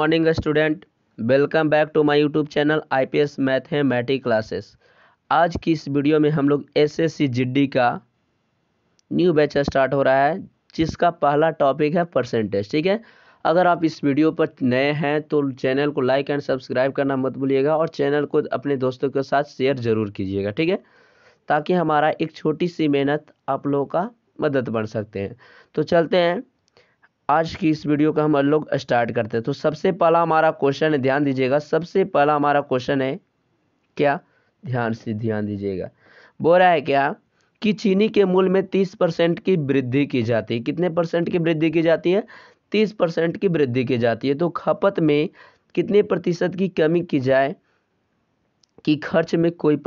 Morning student, welcome back to my YouTube channel IPS mathematics classes. आज की इस video में हम लोग एसएससी जीडी का न्यू बैच स्टार्ट हो रहा है, जिसका पहला टॉपिक है परसेंटेज। ठीक है, अगर आप इस वीडियो पर नए हैं तो चैनल को लाइक एंड सब्सक्राइब करना मत भूलिएगा और चैनल को अपने दोस्तों के साथ शेयर जरूर कीजिएगा। ठीक है, ताकि हमारा एक छोटी सी मेहनत आप लोगों का मदद बन सकते हैं। तो चलते हैं, आज की इस वीडियो का हम लोग स्टार्ट करते हैं। तो सबसे पहला हमारा क्वेश्चन है, ध्यान दीजिएगा। सबसे पहला हमारा क्वेश्चन है क्या, ध्यान दीजिएगा। बोल रहा है क्या कि चीनी के मूल्य में 30% की वृद्धि की जाती है। कितने परसेंट की वृद्धि की जाती है? 30% की वृद्धि की जाती है। तो खपत में कितने प्रतिशत की कमी की जाए कि खर्च में कोई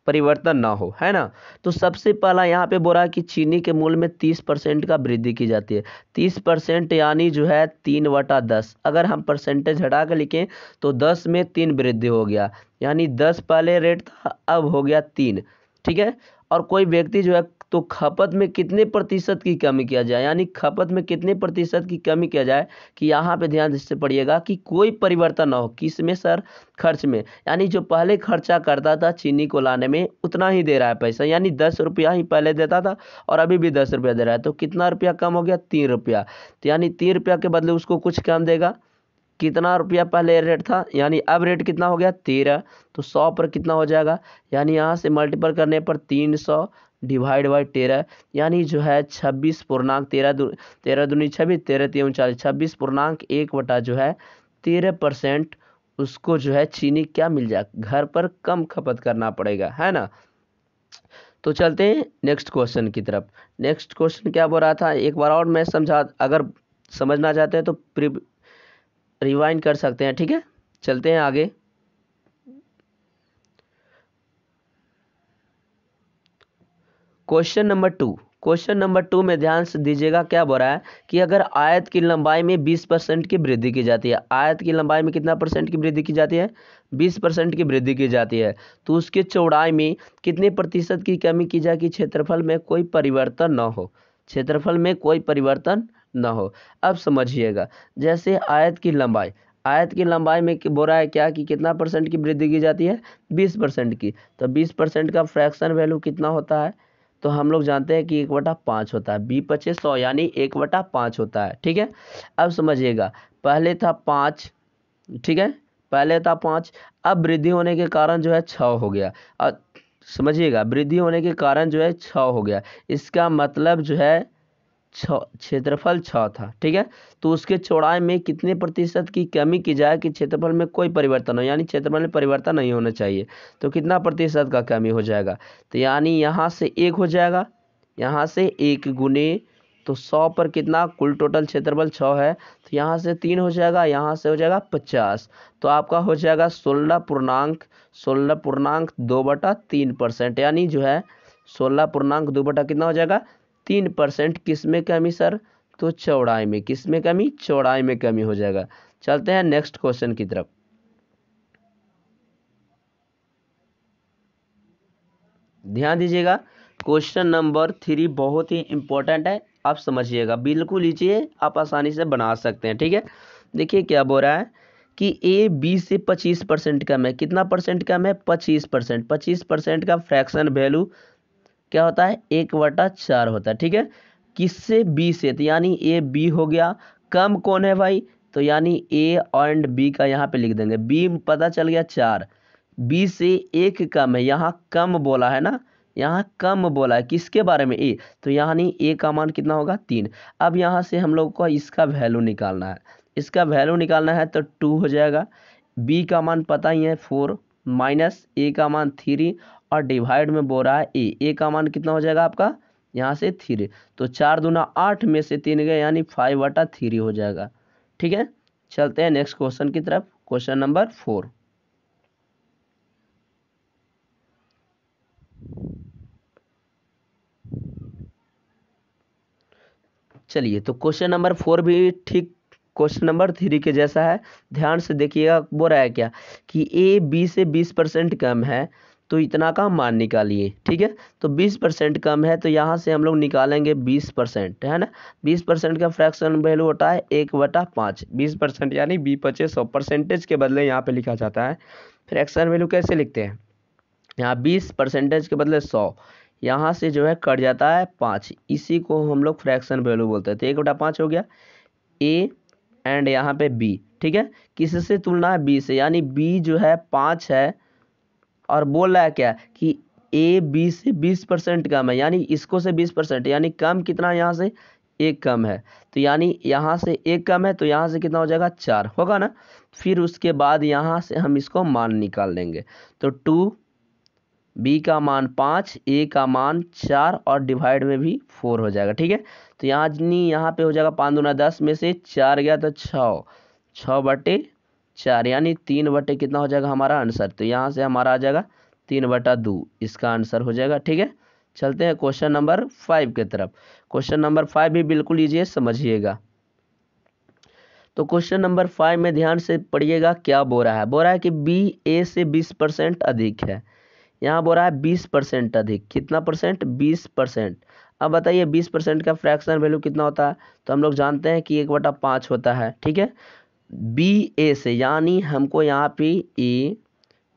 परिवर्तन ना हो, है ना। तो सबसे पहला यहाँ पे बोला कि चीनी के मूल्य में 30% का वृद्धि की जाती है। 30% यानी जो है 3/10। अगर हम परसेंटेज हटा कर लिखें तो 10 में 3 वृद्धि हो गया, यानी 10 पहले रेट था, अब हो गया 3। ठीक है, और कोई व्यक्ति जो है तो खपत में कितने प्रतिशत की कमी किया जाए, यानी खपत में कितने प्रतिशत की कमी किया जाए कि यहाँ पे ध्यान से पढ़िएगा कि कोई परिवर्तन ना हो। किस में सर? खर्च में। यानी जो पहले खर्चा करता था चीनी को लाने में उतना ही दे रहा है पैसा, यानी 10 रुपया ही पहले देता था और अभी भी 10 रुपया दे रहा है। तो कितना रुपया कम हो गया? 3 रुपया। तो यानी 3 रुपया के बदले उसको कुछ कम देगा। कितना रुपया पहले रेट था, यानी अब रेट कितना हो गया? 13। तो 100 पर कितना हो जाएगा, यानी यहाँ से मल्टीपल करने पर 300 डिवाइड बाई 13, यानी जो है 26 पूर्णांक 13 दूनी 26, 13 3 39, 26.1 जो है 13% उसको जो है चीनी क्या मिल जाए, घर पर कम खपत करना पड़ेगा, है ना। तो चलते हैं नेक्स्ट क्वेश्चन की तरफ। नेक्स्ट क्वेश्चन क्या बोल रहा था, एक बार और मैं समझा, अगर समझना चाहते हैं तो रिवाइंड कर सकते हैं। ठीक है, चलते हैं आगे। क्वेश्चन नंबर 2 में ध्यान से दीजिएगा। क्या बोल रहा है कि अगर आयत की लंबाई में 20% की वृद्धि की जाती है, आयत की लंबाई में कितना परसेंट की वृद्धि की जाती है? 20% की वृद्धि की जाती है। तो उसके चौड़ाई में कितने प्रतिशत की कमी की जाए कि क्षेत्रफल में कोई परिवर्तन न हो, क्षेत्रफल में कोई परिवर्तन न हो। अब समझिएगा, जैसे आयत की लंबाई में बोल रहा है क्या कि कितना परसेंट की वृद्धि की जाती है? 20% की। तो 20% का फ्रैक्शन वैल्यू कितना होता है? तो हम लोग जानते हैं कि 1/5 होता है। 20×5 यानी 1/5 होता है। ठीक है, अब समझिएगा, पहले था 5। ठीक है, पहले था 5, अब वृद्धि होने के कारण जो है 6 हो गया। और समझिएगा, वृद्धि होने के कारण जो है 6 हो गया, इसका मतलब जो है क्षेत्रफल 6 था। ठीक है, तो उसके चौड़ाई में कितने प्रतिशत की कमी की जाए कि क्षेत्रफल में कोई परिवर्तन हो, यानी क्षेत्रफल में परिवर्तन नहीं होना चाहिए। तो कितना प्रतिशत का कमी हो जाएगा? तो यानी यहाँ से 1 हो जाएगा, यहाँ से 1 गुने, तो 100 पर कितना, कुल टोटल क्षेत्रफल 6 है, तो यहाँ से 3 हो जाएगा, यहाँ से हो जाएगा 50। तो आपका हो जाएगा 16.2/3%, यानी जो है 16.2 कितना हो जाएगा? 3%। किस में कमी सर? तो चौड़ाई में। किस में कमी? चौड़ाई में कमी हो जाएगा। चलते हैं नेक्स्ट क्वेश्चन की तरफ। ध्यान दीजिएगा, क्वेश्चन नंबर 3 बहुत ही इंपॉर्टेंट है, आप समझिएगा, बिल्कुल लीजिए, आप आसानी से बना सकते हैं। ठीक है, देखिए क्या बोल रहा है कि ए बी से 25% कम है। कितना परसेंट कम है? 25%। 25% का फ्रैक्शन वैल्यू क्या होता है? 1/4 होता है। ठीक है, किससे? बी से। तो यानी ए बी हो गया। कम कौन है भाई? तो यानी ए एंड बी का यहाँ पे लिख देंगे। बी पता चल गया 4, बी से 1 कम है, यहाँ कम बोला है ना, यहाँ कम बोला है। किसके बारे में? ए। तो यानी ए का मान कितना होगा? 3। अब यहाँ से हम लोग को इसका वैल्यू निकालना है। इसका वैल्यू निकालना है तो 2 हो जाएगा। बी का मान पता ही है 4, माइनस ए का मान 3, और डिवाइड में बोल रहा है ए का मान कितना हो जाएगा आपका? यहाँ से 3। तो 4 दूना 8 में से 3 गए, यानी 5/3 हो जाएगा। ठीक है, चलते हैं नेक्स्ट क्वेश्चन की तरफ। Question number 4। चलिए, तो क्वेश्चन नंबर 4 भी ठीक क्वेश्चन नंबर 3 के जैसा है। ध्यान से देखिएगा, बोल रहा है क्या कि ए बी से 20% कम है। तो इतना का मान निकालिए, ठीक है। तो 20% कम है तो यहाँ से हम लोग निकालेंगे 20%, है ना। 20% का फ्रैक्शन वैल्यू होता है 1/5। 20% यानी 20/100। परसेंटेज के बदले यहाँ पे लिखा जाता है। फ्रैक्शन वैल्यू कैसे लिखते हैं, यहाँ 20% के बदले 100, यहाँ से जो है कट जाता है 5, इसी को हम लोग फ्रैक्शन वैल्यू बोलते हैं। तो 1/5 हो गया ए एंड यहाँ पे बी, ठीक है। किससे तुलना है, बी से, यानी बी जो है 5 है और बोल रहा है क्या कि ए बी से 20% कम है, यानी इसको से 20%, यानी कम कितना, यहाँ से एक कम है। तो यानी यहाँ से एक कम है तो यहाँ से कितना हो जाएगा, 4 होगा ना। फिर उसके बाद यहाँ से हम इसको मान निकाल लेंगे। तो 2, बी का मान 5, ए का मान 4 और डिवाइड में भी 4 हो जाएगा, ठीक है। तो यहाँ पे हो जाएगा 5 दूना 10 में से 4 गया तो 6, 6/4, यानी 3 कितना हो जाएगा हमारा आंसर। तो यहाँ से हमारा आ जाएगा 3/2, इसका आंसर हो जाएगा, ठीक है। चलते हैं क्वेश्चन नंबर 5 की तरफ। क्वेश्चन नंबर 5 भी बिल्कुल ईजी है, समझिएगा। तो क्वेश्चन नंबर 5 में ध्यान से पढ़िएगा, क्या बोल रहा है। बोल रहा है कि बी ए से 20% अधिक है। यहाँ बोल रहा है 20% अधिक, कितना परसेंट, 20%। अब बताइए 20% का फ्रैक्शन वैल्यू कितना होता है। तो हम लोग जानते हैं कि 1/5 होता है, ठीक है। बी ए से, यानी हमको यहाँ पे ए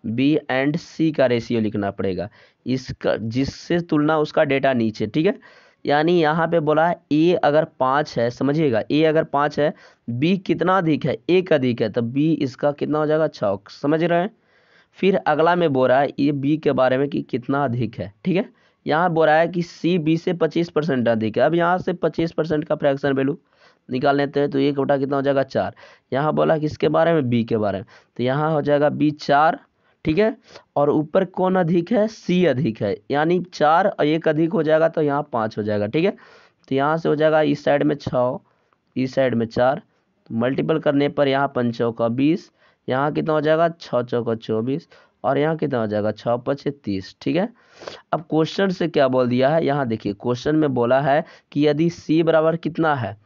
बी एंड सी का रेशियो लिखना पड़ेगा, इसका जिससे तुलना उसका डेटा नीचे, ठीक है। यानी यहाँ पे बोला है ए अगर 5 है, समझिएगा, ए अगर 5 है, बी कितना अधिक है, एक अधिक है, तो बी इसका कितना हो जाएगा, 6, समझ रहे हैं। फिर अगला में बोल रहा है ये बी के बारे में कि कितना अधिक है, ठीक है। यहाँ बोल रहा है कि सी बी से 25% अधिक है। अब यहाँ से 25% का फ्रैक्शन वैल्यू निकाल लेते हैं, तो 1 कितना हो जाएगा, 4। यहाँ बोला किसके बारे में, बी के बारे में, तो यहाँ हो जाएगा बी 4, ठीक है। और ऊपर कौन अधिक है, सी अधिक है, यानी 4 और 1 अधिक हो जाएगा तो यहाँ 5 हो जाएगा, ठीक है। तो यहाँ से हो जाएगा इस साइड में 6, इस साइड में 4, तो मल्टीपल करने पर यहाँ 5 चौका 20, यहाँ कितना हो जाएगा, 6 चौका 24, और यहाँ कितना हो जाएगा, 6 5 30, ठीक है। अब क्वेश्चन से क्या बोल दिया है, यहाँ देखिए क्वेश्चन में बोला है कि यदि सी बराबर कितना है,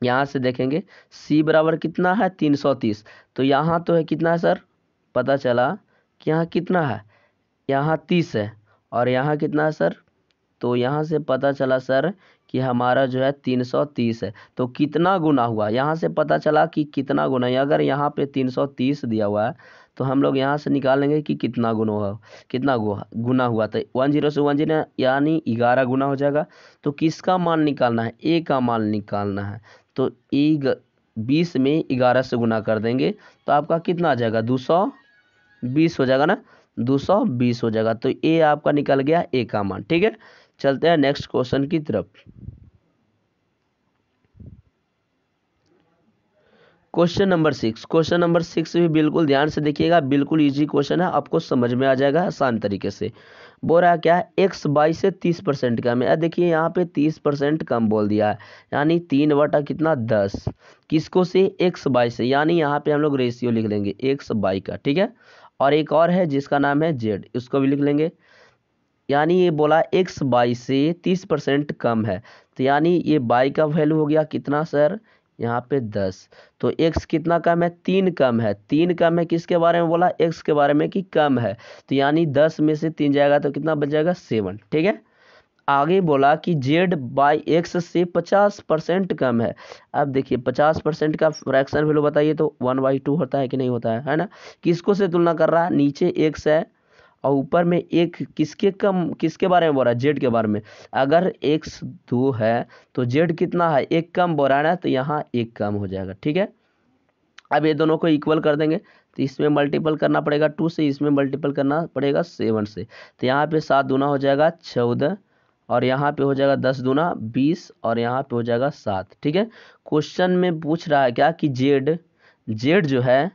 यहाँ से देखेंगे सी बराबर कितना है, 330। तो यहाँ तो है कितना है सर, पता चला कि यहाँ कितना है, यहाँ 30 है, और यहाँ कितना है सर, तो यहाँ से पता चला सर कि हमारा जो है 330 है। तो कितना गुना हुआ, यहाँ से पता चला कि कितना गुना है। अगर यहाँ पे 330 दिया हुआ है तो हम लोग यहाँ से निकालेंगे कि कितना गुना हुआ, कितना गुना हुआ। तो 10 से 10 यानी 11 गुना हो जाएगा। तो किसका मान निकालना है, ए का मान निकालना है। तो 20 में 11 से गुना कर देंगे तो आपका कितना आ जाएगा, 220 हो जाएगा ना, 220 हो जाएगा। तो ए आपका निकल गया ए का मान, ठीक है। चलते हैं नेक्स्ट क्वेश्चन की तरफ। Question number 6। क्वेश्चन नंबर 6 भी बिल्कुल ध्यान से देखिएगा, बिल्कुल इजी क्वेश्चन है, आपको समझ में आ जाएगा आसान तरीके से। बोल रहा है क्या है, एक्स 22 से 30% कम है। देखिए यहाँ पे 30% कम बोल दिया है, यानी 3 कितना 10, किसको से, एक्स 22 से, यानी यहाँ पे हम लोग रेशियो लिख लेंगे एक्स 22 का, ठीक है। और एक और है जिसका नाम है जेड, उसको भी लिख लेंगे। यानी ये बोला एक्स 22 से 30% कम है, तो यानी ये बाई का वैल्यू हो गया कितना सर, यहाँ पे 10। तो एक्स कितना कम है, 3 कम है। 3 कम है किसके बारे में बोला, एक्स के बारे में कि कम है। तो यानी 10 में से 3 जाएगा तो कितना बच जाएगा, 7, ठीक है। आगे बोला कि जेड बाई एक्स से 50% कम है। अब देखिए 50% का फ्रैक्शन वैल्यू बताइए, तो 1/2 होता है कि नहीं होता है ना। किसको से तुलना कर रहा है, नीचे एक्स है और ऊपर में एक, किसके कम, किसके बारे में बोल रहा है, जेड के बारे में। अगर एक्स 2 है तो जेड कितना है, एक कम बोल रहा है ना, तो यहाँ एक कम हो जाएगा, ठीक है। अब ये दोनों को इक्वल कर देंगे, तो इसमें मल्टीपल करना पड़ेगा 2 से, इसमें मल्टीपल करना पड़ेगा 7 से। तो यहाँ पे 7 दूना हो जाएगा 14, और यहाँ पे हो जाएगा 10 दूना 20, और यहाँ पे हो जाएगा 7, ठीक है। क्वेश्चन में पूछ रहा है क्या कि जेड, जेड जो है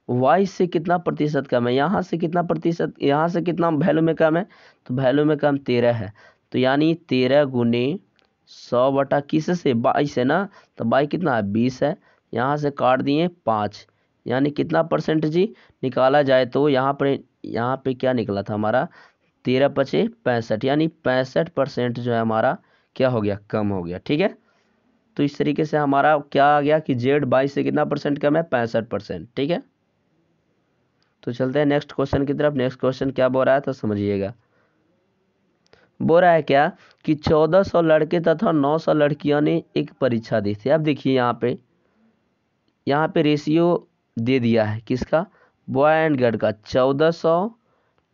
वाई से कितना प्रतिशत कम है, यहाँ से कितना प्रतिशत, यहाँ से कितना वैल्यू में कम है, तो वैल्यू में कम 13 है। तो यानी 13 गुने 100 बटा किस से, 22 है ना, तो बाई कितना है 20 है। यहाँ से काट दिए 5, यानी कितना परसेंट जी निकाला जाए, तो यहाँ पे क्या निकला था हमारा, 13 पचे 65, यानी 65% जो है हमारा क्या हो गया, कम हो गया, ठीक है। तो इस तरीके से हमारा क्या आ गया कि जेड 22 से कितना परसेंट कम है, 65%, ठीक है। तो चलते हैं नेक्स्ट क्वेश्चन की तरफ। नेक्स्ट क्वेश्चन क्या बोल रहा है तो समझिएगा। बोल रहा है क्या कि 1400 लड़के तथा 900 लड़कियों ने एक परीक्षा दी थी। अब देखिए यहाँ पे रेशियो दे दिया है किसका, बॉय एंड गर्ल का, 1400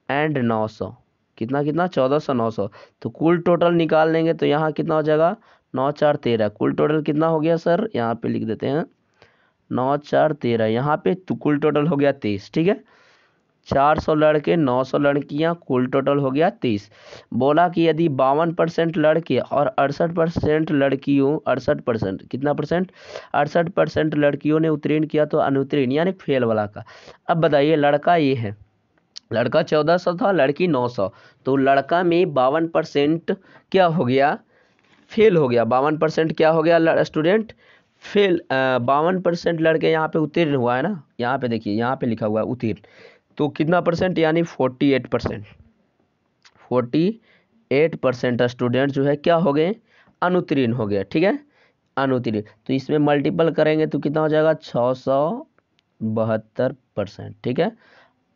एंड 900, कितना कितना 1400 900। तो कुल टोटल निकाल लेंगे तो यहाँ कितना हो जाएगा, 9 4 13। कुल टोटल कितना हो गया सर, यहाँ पे लिख देते हैं 9 4 13। यहाँ पे तो कुल टोटल हो गया 23। ठीक है, 400 लड़के 900 लड़कियां, कुल टोटल हो गया 23। बोला कि यदि 52% लड़के और 68% लड़कियों, 68% कितना परसेंट, 68% लड़कियों ने उत्तीर्ण किया तो अनुत्तीर्ण यानी फेल वाला का। अब बताइए, लड़का ये है, लड़का 1400 था, लड़की 900, तो लड़का में 52% क्या हो गया, फेल हो गया। 52% क्या हो गया स्टूडेंट, फेल। 52% लड़के यहाँ पे उत्तीर्ण हुआ है ना, यहाँ पे देखिए, यहाँ पे लिखा हुआ है उत्तीर्ण, तो कितना परसेंट यानी 48%। 48% स्टूडेंट जो है क्या हो गए, अनुत्तीर्ण हो गए। ठीक है, अनुत्तीर्ण, तो इसमें मल्टीपल करेंगे तो कितना हो जाएगा, 672%। ठीक है,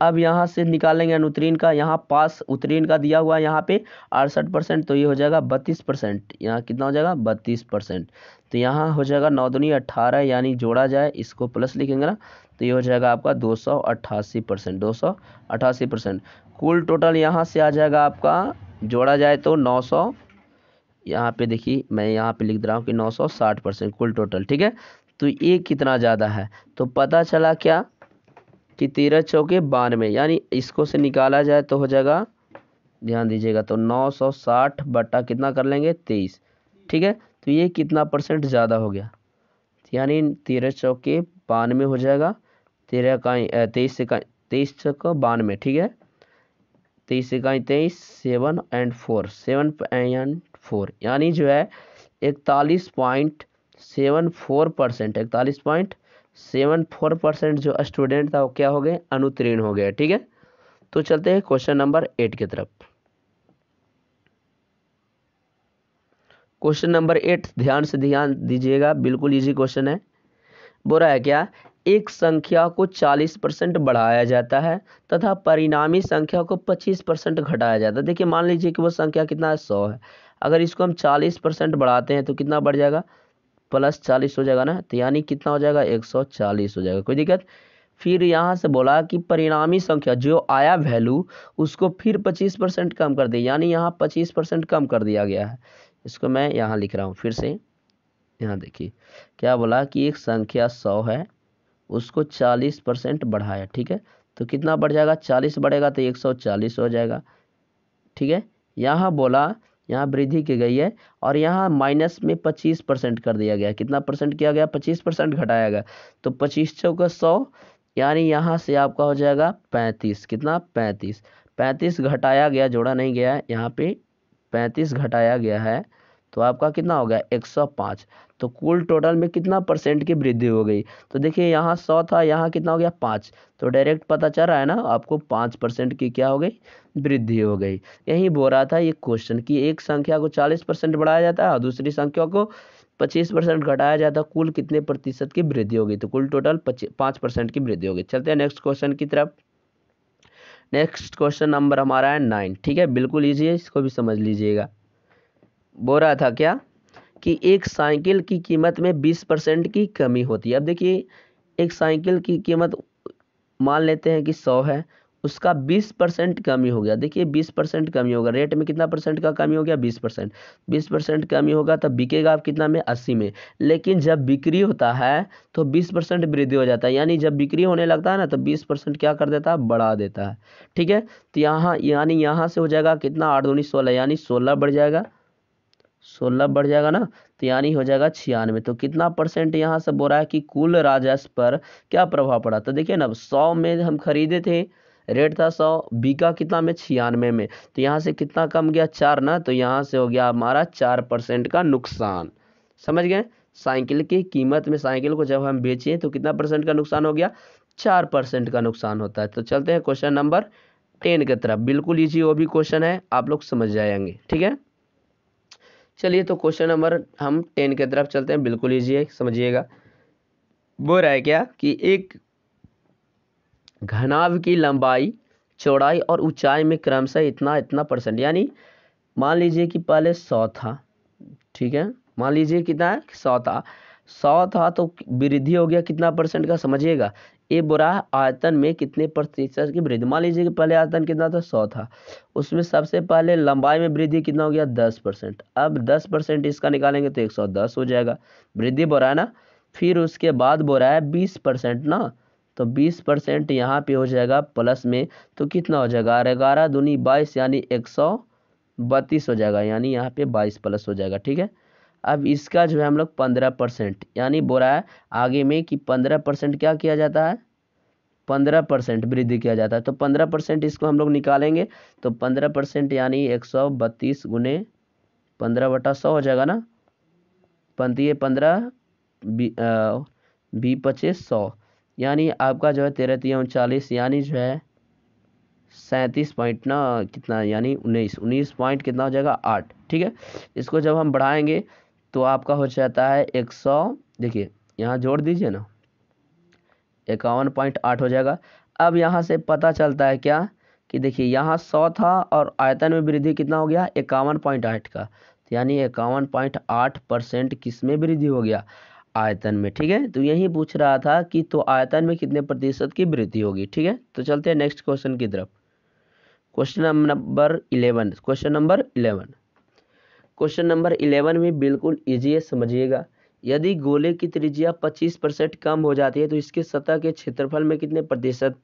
अब यहाँ से निकालेंगे अनुत्तीर्ण का, यहाँ पास उत्तीर्ण का दिया हुआ है यहाँ पे 68%, तो ये हो जाएगा 32%। यहाँ कितना हो जाएगा 32%, तो यहाँ हो जाएगा 9 दूनी 18, यानी जोड़ा जाए इसको प्लस लिखेंगे ना, तो ये हो जाएगा आपका 288%। 288%। कुल टोटल यहाँ से आ जाएगा आपका, जोड़ा जाए तो 900, यहाँ पे देखिए मैं यहाँ पे लिख दे रहा हूँ कि 960% कुल टोटल। ठीक है, तो ये कितना ज़्यादा है, तो पता चला क्या कि 13 चौके 92, यानी इसको से निकाला जाए तो हो जाएगा, ध्यान दीजिएगा, तो 960 बटा कितना कर लेंगे 23। ठीक है, तो ये कितना परसेंट ज़्यादा हो गया, यानी 13 चौके 92 हो जाएगा, 13 का 23 से 23 चौका 92। ठीक है, 23 से 23, 7 एंड 4, 7 एंड 4, यानी जो है 41.74%, 41.74% जो स्टूडेंट था वो क्या हो गए, अनुत्तीर्ण हो गए। ठीक है, तो चलते हैं क्वेश्चन नंबर 8 की तरफ। क्वेश्चन नंबर 8 ध्यान दीजिएगा, बिल्कुल इजी क्वेश्चन है। बोल रहा है क्या, एक संख्या को 40% बढ़ाया जाता है तथा परिणामी संख्या को 25% घटाया जाता है। देखिए मान लीजिए कि वो संख्या कितना है, 100 है, अगर इसको हम 40% बढ़ाते हैं तो कितना बढ़ जाएगा, +40 हो जाएगा ना, तो यानी कितना हो जाएगा, 140 हो जाएगा। कोई दिक्कत। फिर यहाँ से बोला कि परिणामी संख्या जो आया वैल्यू, उसको फिर 25% कम कर दे, यानी यहाँ 25% कम कर दिया गया है। इसको मैं यहाँ लिख रहा हूँ फिर से, यहाँ देखिए क्या बोला कि एक संख्या 100 है, उसको 40% बढ़ाया। ठीक है, तो कितना बढ़ जाएगा, 40 बढ़ेगा तो 140 हो जाएगा। ठीक है, यहाँ बोला, यहाँ वृद्धि की गई है और यहाँ माइनस में 25% कर दिया गया। कितना परसेंट किया गया, 25% घटाया गया, तो 25 चौका 100, यानी यहाँ से आपका हो जाएगा 35। कितना, 35। 35 घटाया गया, जोड़ा नहीं गया है, यहाँ पे 35 घटाया गया है, तो आपका कितना हो गया, 105। तो कुल टोटल में कितना परसेंट की वृद्धि हो गई, तो देखिए यहाँ 100 था, यहाँ कितना हो गया 5, तो डायरेक्ट पता चल रहा है ना आपको, 5% की क्या हो गई, वृद्धि हो गई। यही बोल रहा था ये क्वेश्चन कि एक संख्या को 40% बढ़ाया जाता है और दूसरी संख्या को 25% घटाया जाता है, कुल कितने प्रतिशत की वृद्धि होगी, तो कुल टोटल 5% की वृद्धि होगी। चलते हैं नेक्स्ट क्वेश्चन की तरफ। नेक्स्ट क्वेश्चन नंबर हमारा है 9। ठीक है, बिल्कुल ईजी है, इसको भी समझ लीजिएगा। बोल रहा था क्या कि एक साइकिल की कीमत में 20% की कमी होती है। अब देखिए, एक साइकिल की कीमत मान लेते हैं कि 100 है, उसका 20% कमी हो गया। देखिए 20% कमी होगा, रेट में कितना परसेंट का कमी हो गया, 20%। 20% कमी होगा तब बिकेगा आप कितना में, 80 में। लेकिन जब बिक्री होता है तो 20% वृद्धि हो जाता है, यानी जब बिक्री होने लगता है ना तो 20% क्या कर देता है, बढ़ा देता है। ठीक है, तो यहाँ यानी यहाँ से हो जाएगा कितना, 8 दूनी 16, यानी 16 बढ़ जाएगा, 16 बढ़ जाएगा ना, तो यानी हो जाएगा 96। तो कितना परसेंट यहाँ से बोल रहा है कि कुल राजस्व पर क्या प्रभाव पड़ा, तो देखिए ना 100 में हम खरीदे थे, रेट था 100, बिका कितना में, 96 में, तो यहाँ से कितना कम गया, 4 ना, तो यहाँ से हो गया हमारा 4% का नुकसान। समझ गए, साइकिल की कीमत में साइकिल को जब हम बेचें तो कितना परसेंट का नुकसान हो गया, 4% का नुकसान होता है। तो चलते हैं क्वेश्चन नंबर 10 की तरफ। बिल्कुल ईजी वो भी क्वेश्चन है, आप लोग समझ जाएंगे। ठीक है, चलिए तो क्वेश्चन नंबर हम 10 की तरफ चलते हैं, बिल्कुल ईजी है, समझिएगा। बोल रहा है क्या कि एक घनाभ की लंबाई, चौड़ाई और ऊंचाई में क्रमशः इतना इतना परसेंट, यानी मान लीजिए कि पहले 100 था, ठीक है, मान लीजिए कितना है 100 था, 100 था तो वृद्धि हो गया कितना परसेंट का, समझिएगा। ये बोरा आयतन में कितने प्रतिशत की वृद्धि, मान लीजिए कि पहले आयतन कितना था 100 था, उसमें सबसे पहले लंबाई में वृद्धि कितना हो गया 10%। अब 10% इसका निकालेंगे तो 110 हो जाएगा, वृद्धि बोरा है ना। फिर उसके बाद बोरा है 20% ना, तो 20% यहाँ पे हो जाएगा प्लस में, तो कितना हो जाएगा 11 दूनी 22 यानी 132 हो जाएगा, यानी यहाँ पे 22 प्लस हो जाएगा, ठीक है। अब इसका जो है हम लोग 15%, यानी बोला है आगे में कि 15% क्या किया जाता है, 15% वृद्धि किया जाता है, तो 15% इसको हम लोग निकालेंगे तो 15% यानी 132 गुने 15/100 हो जाएगा ना, 15 20 25 100, यानी आपका जो है 13 3 39, यानी जो है 37 पॉइंट ना कितना, यानी 19 पॉइंट कितना हो जाएगा 8, ठीक है। इसको जब हम बढ़ाएंगे तो आपका हो जाता है 100, देखिए यहाँ जोड़ दीजिए ना, 51.8 हो जाएगा। अब यहाँ से पता चलता है क्या कि देखिए यहाँ 100 था और आयतन में वृद्धि कितना हो गया 51.8 का, तो यानी 51.8% किस में वृद्धि हो गया, आयतन में, ठीक है। तो यही पूछ रहा था कि तो आयतन में कितने प्रतिशत की वृद्धि होगी, ठीक है। तो चलते हैं नेक्स्ट क्वेश्चन की तरफ। क्वेश्चन नंबर 11 में बिल्कुल इजी है, समझिएगा। यदि गोले की त्रिज्या 25% कम हो जाती है तो इसके सतह के क्षेत्रफल में कितने प्रतिशत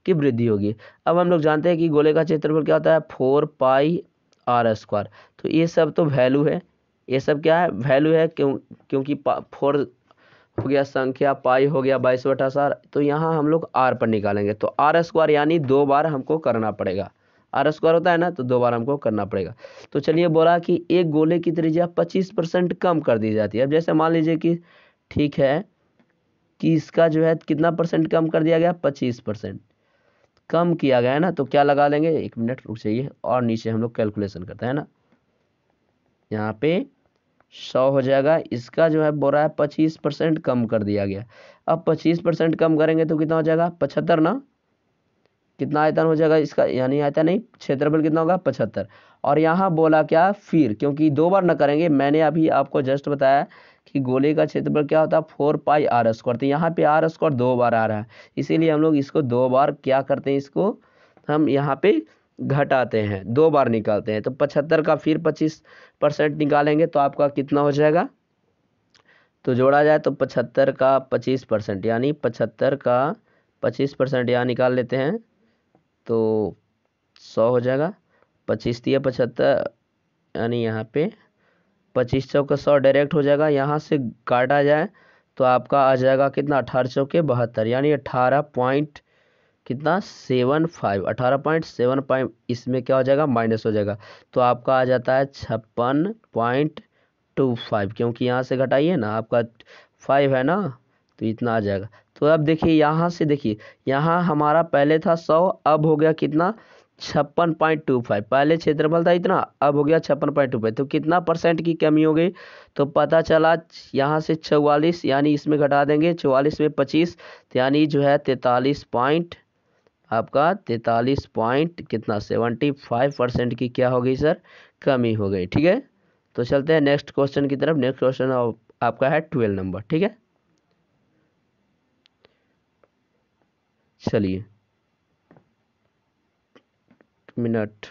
की वृद्धि होगी। अब हम लोग जानते हैं कि गोले का क्षेत्रफल क्या होता है 4πr²। तो ये सब तो वैल्यू है, ये सब क्या है वैल्यू है, क्योंकि 4 हो गया संख्या, पाई हो गया 22/4, तो यहाँ हम लोग आर पर निकालेंगे, तो r² यानी 2 बार हमको करना पड़ेगा, r² होता है ना, तो 2 बार हमको करना पड़ेगा। तो चलिए बोला कि एक गोले की त्रिज्या 25% कम कर दी जाती है। अब जैसे मान लीजिए कि ठीक है कि इसका जो है कितना परसेंट कम कर दिया गया 25% कम किया गया है ना, तो क्या लगा लेंगे, 1 मिनट रुक जाइए, और नीचे हम लोग कैलकुलेशन करते हैं ना, यहाँ पे 100 हो जाएगा, इसका जो है बोल रहा है 25% कम कर दिया गया। अब 25% कम करेंगे तो कितना हो जाएगा 75 ना, कितना आयतन हो जाएगा इसका, यानी आयतन नहीं क्षेत्रफल कितना होगा 75। और यहाँ बोला क्या फिर, क्योंकि 2 बार ना करेंगे, मैंने अभी आपको जस्ट बताया कि गोले का क्षेत्रफल क्या होता है 4πr², तो यहाँ पे r² 2 बार आ रहा है, इसीलिए हम लोग इसको 2 बार क्या करते हैं, इसको हम यहाँ पे घटाते हैं, 2 बार निकालते हैं। तो 75 का फिर 25% निकालेंगे तो आपका कितना हो जाएगा, तो जोड़ा जाए तो 75 का 25%, यानी 75 का 25% यहाँ निकाल लेते हैं तो 100 हो जाएगा, 25 तिया 75, यानी यहाँ पे 25 चौके 100 डायरेक्ट हो जाएगा, यहाँ से काटा जाए तो आपका आ जाएगा कितना 18 चौके 72, यानी 18 पॉइंट कितना 18.75, इसमें क्या हो जाएगा माइनस हो जाएगा, तो आपका आ जाता है 56.25, क्योंकि यहाँ से घटाइए ना आपका 5 है ना, तो इतना आ जाएगा। तो अब देखिए यहाँ से, देखिए यहाँ हमारा पहले था 100, अब हो गया कितना 56.25, पहले क्षेत्रफल था इतना, अब हो गया 56.25, तो कितना परसेंट की कमी हो गई, तो पता चला यहाँ से 44, यानी इसमें घटा देंगे 44 में 25, यानी जो है 43 पॉइंट, आपका 43 पॉइंट कितना 75% की क्या हो गई सर, कमी हो गई, ठीक है। तो चलते हैं नेक्स्ट क्वेश्चन की तरफ। नेक्स्ट क्वेश्चन आपका है 12 नंबर, ठीक है। चलिए मिनट,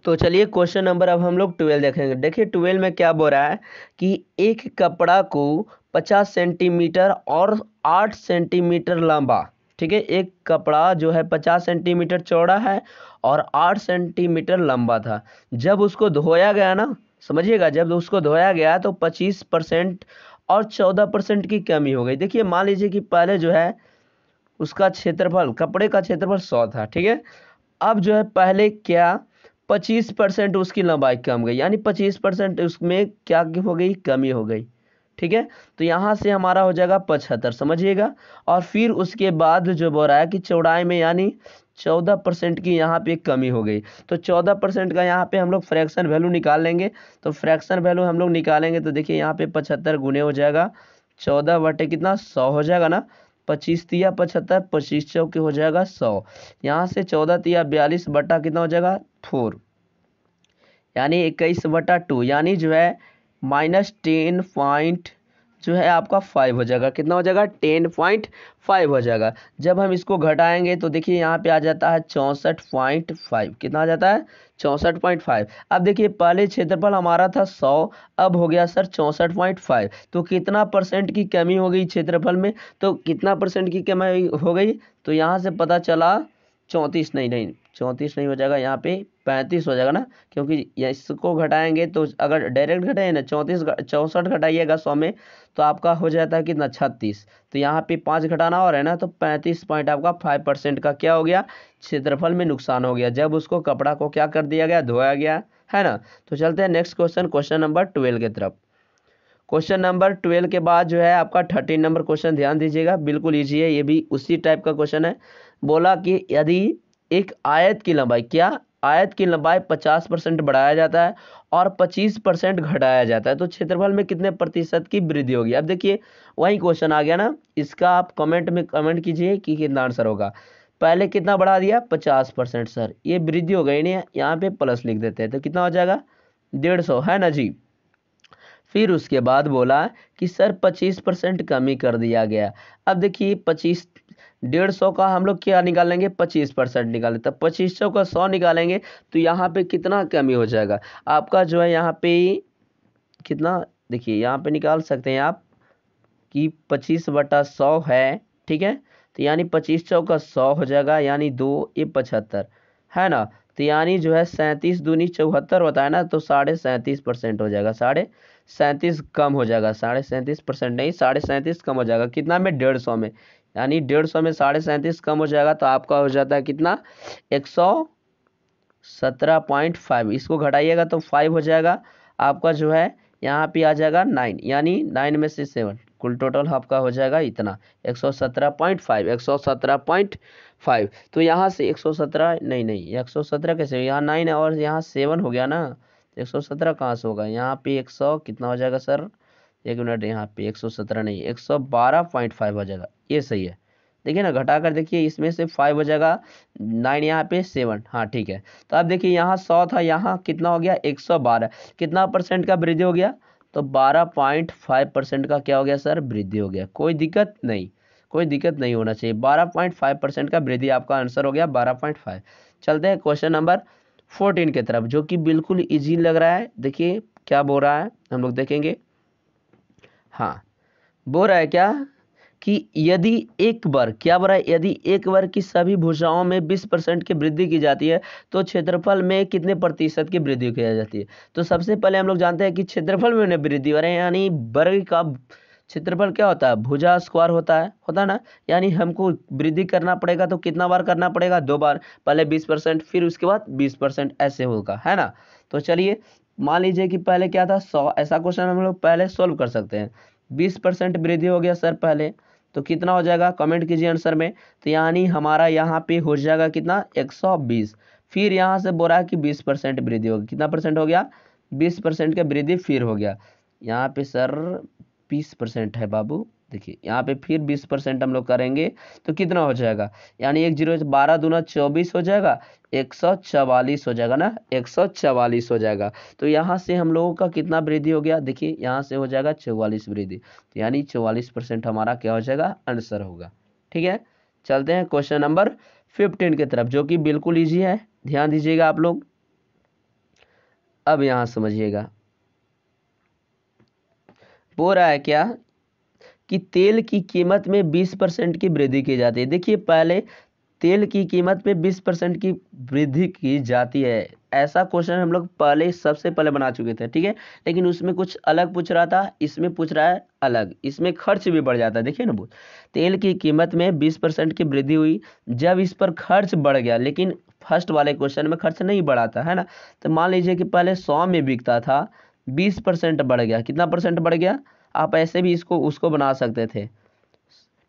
तो चलिए क्वेश्चन नंबर अब हम लोग 12 देखेंगे। देखिए 12 में क्या बोल रहा है कि एक कपड़ा को 50 सेंटीमीटर और 8 सेंटीमीटर लंबा, ठीक है, एक कपड़ा जो है 50 सेंटीमीटर चौड़ा है और 8 सेंटीमीटर लंबा था, जब उसको धोया गया ना, समझिएगा, जब उसको धोया गया तो 25% और 14% की कमी हो गई। देखिए मान लीजिए कि पहले जो है उसका क्षेत्रफल, कपड़े का क्षेत्रफल 100 था, ठीक है, अब जो है पहले क्या 25% उसकी लंबाई कम गई, यानी 25% उसमें क्या हो गई, कमी हो गई, ठीक है। तो यहाँ से हमारा हो जाएगा 75, समझिएगा। और फिर उसके बाद जो बोल रहा है कि चौड़ाई में, यानी 14% की यहाँ पे कमी हो गई। तो 14% का यहाँ पे हम लोग फ्रैक्शन वैल्यू निकाल लेंगे। तो फ्रैक्शन वैल्यू हम लोग निकालेंगे तो देखिए यहाँ पे 75 गुने हो जाएगा 14 बटे कितना 100 हो जाएगा ना। 25 तिया 75, 25 चौके हो जाएगा 100। यहाँ से 14 तिया 42 बटा कितना हो जाएगा 4, यानी 21/2, यानी जो है -10 पॉइंट जो है आपका 5 हो जाएगा। कितना हो जाएगा 10.5 हो जाएगा। जब हम इसको घटाएंगे तो देखिए यहाँ पे आ जाता है 64.5। कितना आ जाता है 64.5। अब देखिए पहले क्षेत्रफल हमारा था 100, अब हो गया सर 64.5। तो कितना परसेंट की कमी हो गई क्षेत्रफल में, तो कितना परसेंट की कमी हो गई, तो यहाँ से पता चला 34 नहीं 34 नहीं हो जाएगा, यहाँ पे 35 हो जाएगा ना, क्योंकि इसको घटाएंगे तो अगर डायरेक्ट घटाए ना 64 घटाइएगा 100 में तो आपका हो जाता है कितना 36। तो यहाँ पे 5 घटाना और है ना, तो 35 पॉइंट आपका 5% का क्या हो गया क्षेत्रफल में नुकसान हो गया, जब उसको कपड़ा को क्या कर दिया गया धोया गया, है ना। तो चलते हैं नेक्स्ट क्वेश्चन, क्वेश्चन नंबर 12 की तरफ। क्वेश्चन नंबर 12 के बाद जो है आपका 13 नंबर क्वेश्चन, ध्यान दीजिएगा, बिल्कुल ईजी है, ये भी उसी टाइप का क्वेश्चन है। बोला कि यदि एक आयत की लंबाई, क्या आयत की लंबाई 50% बढ़ाया जाता है और 25% घटाया जाता है तो क्षेत्रफल में कितने प्रतिशत की वृद्धि होगी। अब देखिए वही क्वेश्चन आ गया ना, इसका आप कमेंट में कमेंट कीजिए कि कितना आंसर होगा। पहले कितना बढ़ा दिया 50%, सर ये वृद्धि हो गई नहीं, यहाँ पे प्लस लिख देते हैं तो कितना हो जाएगा 150, है ना जी। फिर उसके बाद बोला कि सर 25% कमी कर दिया गया। अब देखिए 150 का हम लोग क्या निकालेंगे 25% निकालें, तब 2500 का 100 निकालेंगे तो यहाँ पे कितना कमी हो जाएगा आपका जो है यहाँ पे कितना, देखिए यहाँ पे निकाल सकते हैं आप कि 25/100 है, ठीक है। तो यानी 2500 का 100 हो जाएगा, यानी 2 ये 75, है ना। तो यानी जो है 37 दूनी 74 होता है ना, तो 37.5% हो जाएगा, 37.5 कम हो जाएगा, 37.5% नहीं 37.5 कम हो जाएगा, कितना में 150 में, यानी 150 में 37.5 कम हो जाएगा तो आपका हो जाता है कितना 117.5। इसको घटाइएगा तो 5 हो जाएगा आपका जो है यहाँ पे आ जाएगा 9, यानी 9 में से 7, कुल टोटल आपका हो जाएगा इतना 117.5, 117.5। तो यहाँ से 117 नहीं 117 कैसे, यहाँ 9 है और यहाँ 7 हो गया ना, 117 कहाँ से होगा, यहाँ पे 100 कितना हो जाएगा सर, एक मिनट, यहाँ पे 117 नहीं 112.5 हो जाएगा, ये सही है। देखिए ना घटा कर देखिए, इसमें से 5 हो जाएगा 9, यहाँ पे 7, हाँ ठीक है। तो अब देखिए यहाँ 100 था, यहाँ कितना हो गया 112, कितना परसेंट का वृद्धि हो गया, तो 12.5% का क्या हो गया सर वृद्धि हो गया। कोई दिक्कत नहीं, कोई दिक्कत नहीं होना चाहिए, 12.5% का वृद्धि आपका आंसर हो गया 12.5। चलते हैं क्वेश्चन नंबर 14 की तरफ, जो कि बिल्कुल इजी लग रहा है। देखिए क्या बोल रहा है हम लोग देखेंगे। हाँ बोल रहा है क्या कि यदि एक बार, क्या बोल रहा है, यदि एक बार की सभी भुजाओं में 20% की वृद्धि की जाती है तो क्षेत्रफल में कितने प्रतिशत की वृद्धि की जाती है। तो सबसे पहले हम लोग जानते हैं कि क्षेत्रफल में वृद्धि हो रही है, यानी वर्ग का क्षेत्रफल क्या होता है भुजा स्क्वायर होता है ना, यानी हमको वृद्धि करना पड़ेगा तो कितना बार करना पड़ेगा 2 बार, पहले 20% फिर उसके बाद 20%, ऐसे होगा, है ना। तो चलिए मान लीजिए कि पहले क्या था 100, ऐसा क्वेश्चन हम लोग पहले सोल्व कर सकते हैं। 20% वृद्धि हो गया सर पहले, तो कितना हो जाएगा कमेंट कीजिए आंसर में। तो यानी हमारा यहाँ पे हो जाएगा कितना 120। फिर यहाँ से बोला है कि 20% वृद्धि होगी, कितना परसेंट हो गया 20% का वृद्धि फिर हो गया। यहाँ पे सर 20% है बाबू, देखिए यहाँ पे फिर 20% हम लोग करेंगे तो कितना हो जाएगा, यानी 1 0 12 दूना 24 हो जाएगा, 144 हो जाएगा ना, 144 हो जाएगा। तो यहाँ से हम लोगों का कितना वृद्धि हो गया, देखिए यहाँ से हो जाएगा 44 वृद्धि, तो यानी 44% हमारा क्या हो जाएगा आंसर होगा। ठीक है, चलते हैं क्वेश्चन नंबर 15 की तरफ, जो कि बिल्कुल ईजी है, ध्यान दीजिएगा आप लोग। अब यहाँ समझिएगा बोल रहा है क्या कि तेल की कीमत में 20% की वृद्धि की जाती है। देखिए पहले तेल की कीमत में 20% की वृद्धि की जाती है, ऐसा क्वेश्चन हम लोग पहले सबसे पहले बना चुके थे, ठीक है। लेकिन उसमें कुछ अलग पूछ रहा था, इसमें पूछ रहा है अलग, इसमें खर्च भी बढ़ जाता है। देखिए ना, तेल की कीमत में 20% की वृद्धि हुई, जब इस पर खर्च बढ़ गया, लेकिन फर्स्ट वाले क्वेश्चन में खर्च नहीं बढ़ा था, है ना। तो मान लीजिए कि पहले 100 में बिकता था, 20% बढ़ गया, कितना परसेंट बढ़ गया, आप ऐसे भी इसको उसको बना सकते थे,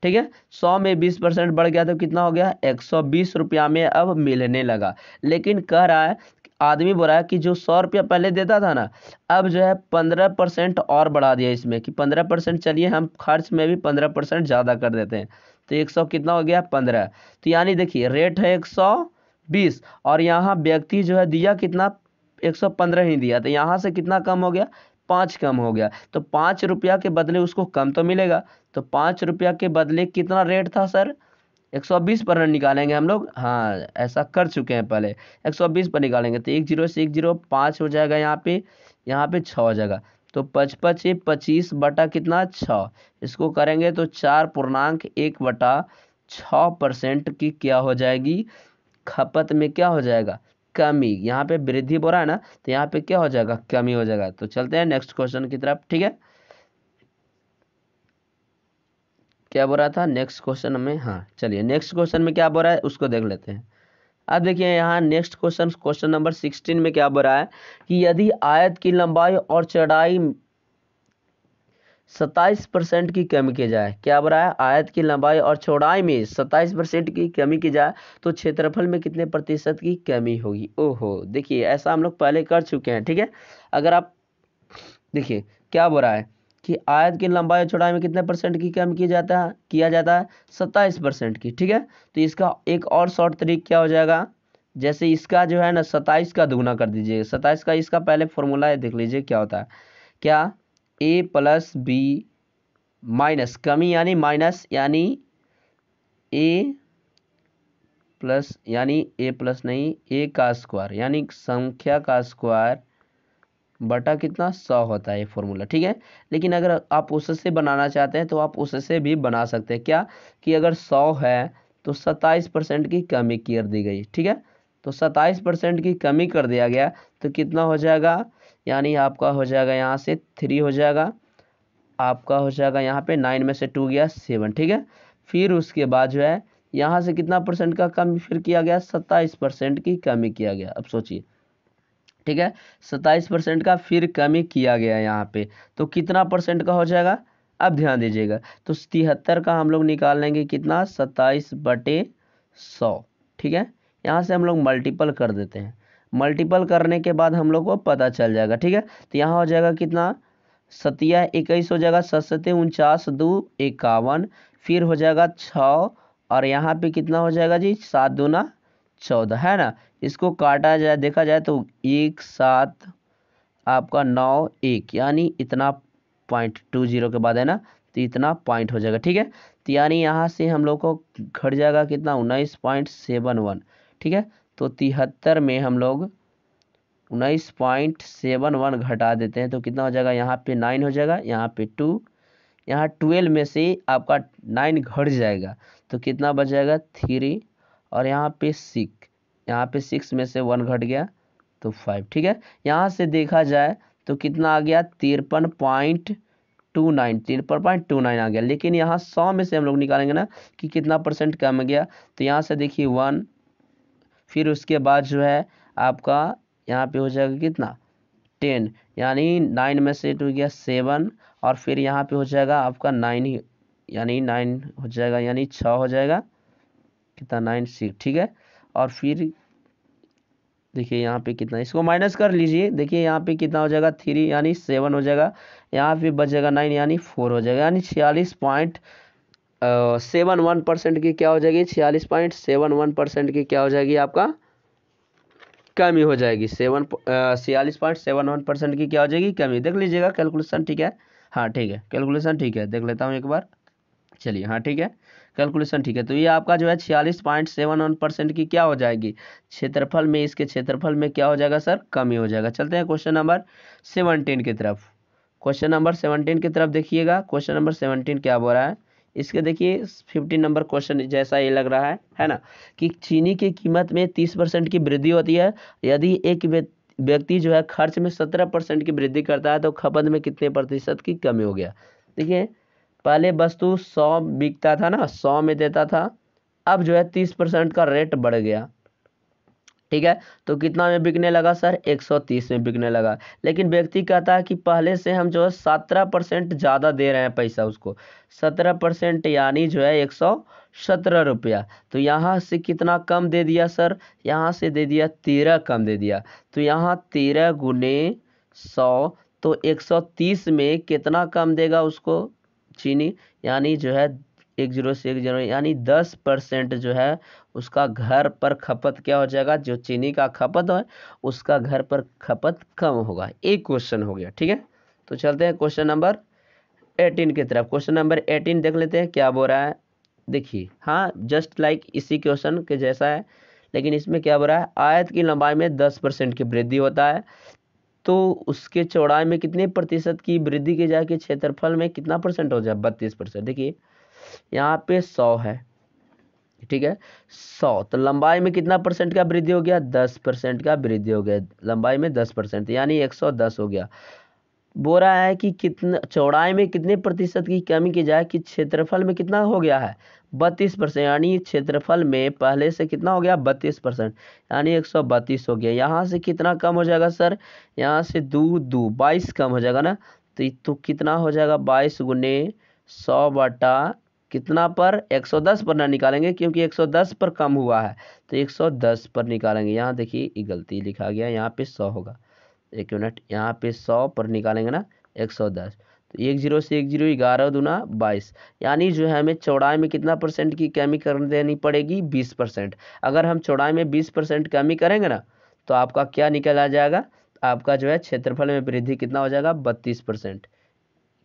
ठीक है। 100 में 20% बढ़ गया तो कितना हो गया, 120 रुपया में अब मिलने लगा। लेकिन कह रहा है, आदमी बोल रहा है कि जो 100 रुपया पहले देता था ना, अब जो है 15% और बढ़ा दिया इसमें कि 15%, चलिए हम खर्च में भी 15% ज़्यादा कर देते हैं। तो 100 कितना हो गया, 15। तो यानी देखिए रेट है 120 और यहाँ व्यक्ति जो है दिया कितना, 115 ही दिया। तो यहाँ से कितना कम हो गया, 5 कम हो गया। तो 5 रुपया के बदले उसको कम तो मिलेगा। तो 5 रुपया के बदले कितना रेट था सर, 120 पर निकालेंगे हम लोग। हाँ, ऐसा कर चुके हैं पहले। 120 पर निकालेंगे तो 10 से 10 5 हो जाएगा, यहाँ पे 6 हो जाएगा। तो 55 25 बटा कितना, 6। इसको करेंगे तो 4.1/6% की क्या हो जाएगी, खपत में क्या हो जाएगा, कमी। यहाँ पे वृद्धि बोल रहा है ना, तो यहाँ पे क्या हो जाएगा, कमी हो जाएगा। तो चलते हैं नेक्स्ट क्वेश्चन की तरफ। ठीक है, क्या बोल रहा था नेक्स्ट क्वेश्चन में, हाँ चलिए नेक्स्ट क्वेश्चन में क्या बोल रहा है उसको देख लेते हैं। अब देखिए यहाँ नेक्स्ट क्वेश्चन, क्वेश्चन नंबर 16 में क्या बोल रहा है कि यदि आयत की लंबाई और चौड़ाई 27% की कमी की जाए, क्या बोल रहा है, आयत की लंबाई और चौड़ाई में 27% की कमी की जाए तो क्षेत्रफल में कितने प्रतिशत की कमी होगी। ओहो, देखिए ऐसा हम लोग पहले कर चुके हैं। ठीक है, अगर आप देखिए क्या बोल रहा है कि आयत की लंबाई और चौड़ाई में कितने परसेंट की कमी किया जाता है 27% की। ठीक है, तो इसका एक और शॉर्ट तरीका क्या हो जाएगा, जैसे इसका जो है ना 27 का दुगना कर दीजिए। 27 का इसका पहले फॉर्मूला है, देख लीजिए क्या होता है, क्या, ए प्लस बी माइनस कमी यानी माइनस यानी ए प्लस, यानी ए प्लस नहीं, ए का स्क्वायर यानी संख्या का स्क्वायर बटा कितना, 100 होता है ये फॉर्मूला। ठीक है, लेकिन अगर आप उससे बनाना चाहते हैं तो आप उससे भी बना सकते हैं। क्या कि अगर 100 है तो 27% की कमी कर दी गई। ठीक है, तो 27% की कमी कर दिया गया तो कितना हो जाएगा, यानी आपका हो जाएगा यहाँ से 3 हो जाएगा, आपका हो जाएगा यहाँ पे 9 में से 2 गया 7। ठीक है, फिर उसके बाद जो है यहाँ से कितना परसेंट का कमी फिर किया गया, 27% की कमी किया गया। अब सोचिए, ठीक है, 27% का फिर कमी किया गया यहाँ पे, तो कितना परसेंट का हो जाएगा, अब ध्यान दीजिएगा। तो 73 का हम लोग निकाल लेंगे कितना, 27/100। ठीक है, यहाँ से हम लोग मल्टीपल कर देते हैं। मल्टीपल करने के बाद हम लोग को पता चल जाएगा। ठीक है, तो यहाँ हो जाएगा कितना, 7 21 हो जाएगा, 7 7 49 2 51, फिर हो जाएगा 6 और यहाँ पे कितना हो जाएगा जी, 7 दूना 14 है ना। इसको काटा जाए, देखा जाए तो 1 7 आपका 9 1, यानी इतना 0.20 के बाद है ना, तो इतना पॉइंट हो जाएगा। ठीक है, तो यानी यहाँ से हम लोग को घट जाएगा कितना, 19.71। ठीक है, तो 73 में हम लोग 19.71 घटा देते हैं तो कितना हो जाएगा, यहाँ पे 9 हो जाएगा, यहाँ पे 2, यहाँ 12 में से आपका 9 घट जाएगा तो कितना बच जाएगा 3, और यहाँ पे 6, यहाँ पे 6 में से 1 घट गया तो 5। ठीक है, यहाँ से देखा जाए तो कितना आ गया, 53.29 आ गया। लेकिन यहाँ 100 में से हम लोग निकालेंगे ना कि कितना परसेंट कम गया, तो यहाँ से देखिए 1, फिर उसके बाद जो है आपका यहाँ पे हो जाएगा कितना, 10, यानी 9 में से 2 गया 7, और फिर यहाँ पे हो जाएगा आपका 9 ही, यानी 9 हो जाएगा, यानी 6 हो जाएगा कितना, 9 6। ठीक है, और फिर देखिए यहाँ पे कितना, इसको माइनस कर लीजिए, देखिए यहाँ पे कितना हो जाएगा 3, यानी 7 हो जाएगा, यहाँ पे बचेगा 9 यानी 4 हो जाएगा, यानी 46.71% की क्या हो जाएगी, 46.71% की क्या हो जाएगी, आपका कमी हो जाएगी। 46.71% की क्या हो जाएगी, कमी। देख लीजिएगा कैलकुलेशन, ठीक है, हाँ ठीक है, कैलकुलेशन ठीक है, देख लेता हूँ एक बार, चलिए हाँ ठीक है, कैलकुलेशन ठीक है। तो ये आपका जो है 46.71% की क्या हो जाएगी, क्षेत्रफल में, इसके क्षेत्रफल में क्या हो जाएगा सर, कमी हो जाएगा। चलते हैं क्वेश्चन नंबर 17 की तरफ। क्वेश्चन नंबर 17 की तरफ देखिएगा, क्वेश्चन नंबर 17 क्या बोल रहा है, इसके देखिए 15 नंबर क्वेश्चन जैसा ये लग रहा है ना, कि चीनी की कीमत में 30% की वृद्धि होती है, यदि एक व्यक्ति जो है खर्च में 17% की वृद्धि करता है तो खपत में कितने प्रतिशत की कमी हो गया। देखिए पहले वस्तु 100 बिकता था ना, 100 में देता था, अब जो है 30% का रेट बढ़ गया। ठीक है। तो कितना में बिकने लगा सर, 130 में बिकने लगा। लेकिन व्यक्ति कहता है कि पहले से हम जो है 17% ज़्यादा दे रहे हैं पैसा उसको, 17% यानी जो है 117 रुपया। तो यहाँ से कितना कम दे दिया सर, यहाँ से दे दिया 13 कम दे दिया। तो यहाँ 13 गुने 100, तो 130 में कितना कम देगा उसको चीनी, यानी जो है 10 से 10 यानी 10% जो है उसका घर पर खपत क्या हो जाएगा, जो चीनी का खपत है उसका घर पर खपत कम होगा। एक क्वेश्चन हो गया, ठीक है। तो चलते हैं क्वेश्चन नंबर 18 की तरफ। क्वेश्चन नंबर 18 देख लेते हैं क्या बोल रहा है। देखिए, हाँ जस्ट लाइक इसी क्वेश्चन के जैसा है, लेकिन इसमें क्या बोल रहा है, आयत की लंबाई में 10% की वृद्धि होता है, तो उसके चौड़ाई में कितने प्रतिशत की वृद्धि की जाए कि क्षेत्रफल में कितना परसेंट हो जाए, 32%। देखिए यहाँ पे 100 है, ठीक है, 100, तो लंबाई में कितना परसेंट का वृद्धि हो गया, 10% का वृद्धि हो गया, लंबाई में 10%, यानी 110 हो गया। बोल रहा है कि कितना चौड़ाई में कितने प्रतिशत की कमी की जाए कि क्षेत्रफल में कितना हो गया है, 32%, यानी क्षेत्रफल में पहले से कितना हो गया, 32%, यानी 132 हो गया। यहाँ से कितना कम हो जाएगा सर, यहाँ से 22 कम हो जाएगा ना, तो कितना हो जाएगा, 22 गुने 100 बटा कितना पर, 110 पर ना निकालेंगे क्योंकि 110 पर कम हुआ है, तो 110 पर निकालेंगे। यहाँ देखिए ये गलती लिखा गया, यहाँ पे 100 होगा, एक मिनट, यहाँ पे 100 पर निकालेंगे ना 110, तो 10 से 10, 11 दूना 22, यानी जो है हमें चौड़ाई में कितना परसेंट की कमी कर देनी पड़ेगी, 20%। अगर हम चौड़ाई में 20% कमी करेंगे ना, तो आपका क्या निकल आ जाएगा, आपका जो है क्षेत्रफल में वृद्धि कितना हो जाएगा, 32%।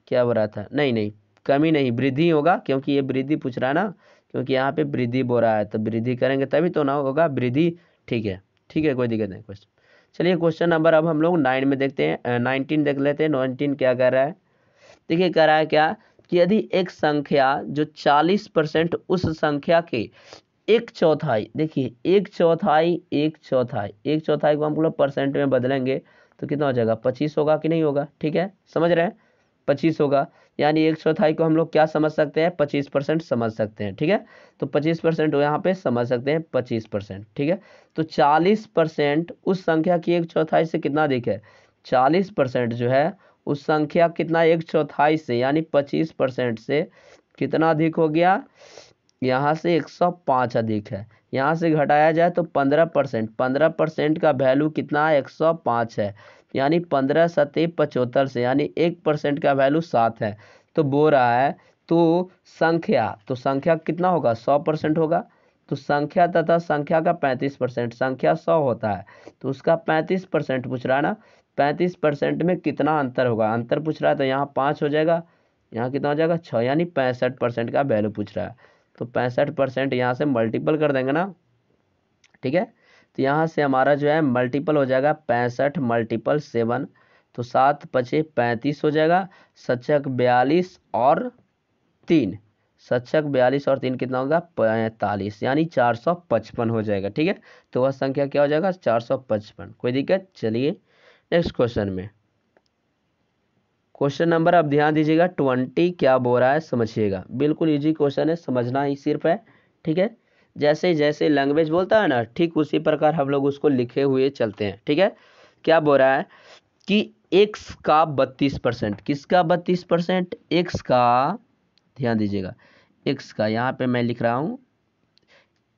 क्या हो रहा था, नहीं नहीं कमी नहीं, वृद्धि होगा, क्योंकि ये वृद्धि पूछ रहा है ना, क्योंकि यहाँ पे वृद्धि बोल रहा है, तो वृद्धि करेंगे तभी तो ना होगा वृद्धि, ठीक है, ठीक है, कोई दिक्कत नहीं। क्वेश्चन, चलिए क्वेश्चन नंबर अब हम लोग 9 में देखते हैं, 19 देख लेते हैं। 19 क्या कर रहा है, देखिए कह रहा है क्या, कि यदि एक संख्या जो 40% उस संख्या के एक चौथाई, देखिए एक चौथाई, एक चौथाई, एक चौथाई को हम लोग परसेंट में बदलेंगे तो कितना हो जाएगा, 25 होगा कि नहीं होगा, ठीक है, समझ रहे हैं, 25 होगा, यानी एक चौथाई को हम लोग क्या समझ सकते हैं, 25% समझ सकते हैं, ठीक है। तो 25% यहाँ पे समझ सकते हैं, 25%, ठीक है। तो 40% उस संख्या की एक चौथाई से कितना अधिक है, 40% जो है उस संख्या कितना, एक चौथाई से, यानी 25% से कितना अधिक हो गया, यहाँ से 105 अधिक है। यहाँ से घटाया जाए तो 15%, 15% का वैल्यू कितना है, 105 है, यानी 15 सत्ते 75 से, यानी 1% का वैल्यू 7 है। तो बोल रहा है तो संख्या, तो संख्या कितना होगा, 100% होगा। तो संख्या तथा संख्या का 35%, संख्या 100 होता है तो उसका 35% पूछ रहा है ना, 35% में कितना अंतर होगा, अंतर पूछ रहा है, तो यहाँ 5 हो जाएगा, यहाँ कितना हो जाएगा 6, यानी 65% का वैल्यू पूछ रहा है। तो 65% यहाँ से मल्टीपल कर देंगे ना, ठीक है। तो यहाँ से हमारा जो है मल्टीपल हो जाएगा 65 मल्टीपल 7, तो 7 पचे 35 हो जाएगा, सचक 42 और 3, सचक 42 और 3 कितना होगा, 45, यानी 455 हो जाएगा, ठीक है। तो वह संख्या क्या हो जाएगा, 455, कोई दिक्कत। चलिए नेक्स्ट क्वेश्चन में, क्वेश्चन नंबर अब ध्यान दीजिएगा 20 क्या बोल रहा है समझिएगा, बिल्कुल इजी क्वेश्चन है, समझना ही सिर्फ है, ठीक है। जैसे जैसे लैंग्वेज बोलता है ना, ठीक उसी प्रकार हम लोग उसको लिखे हुए चलते हैं, ठीक है। क्या बोल रहा है कि x का 32%, किसका 32%, x का, ध्यान दीजिएगा, x का, यहाँ पे मैं लिख रहा हूँ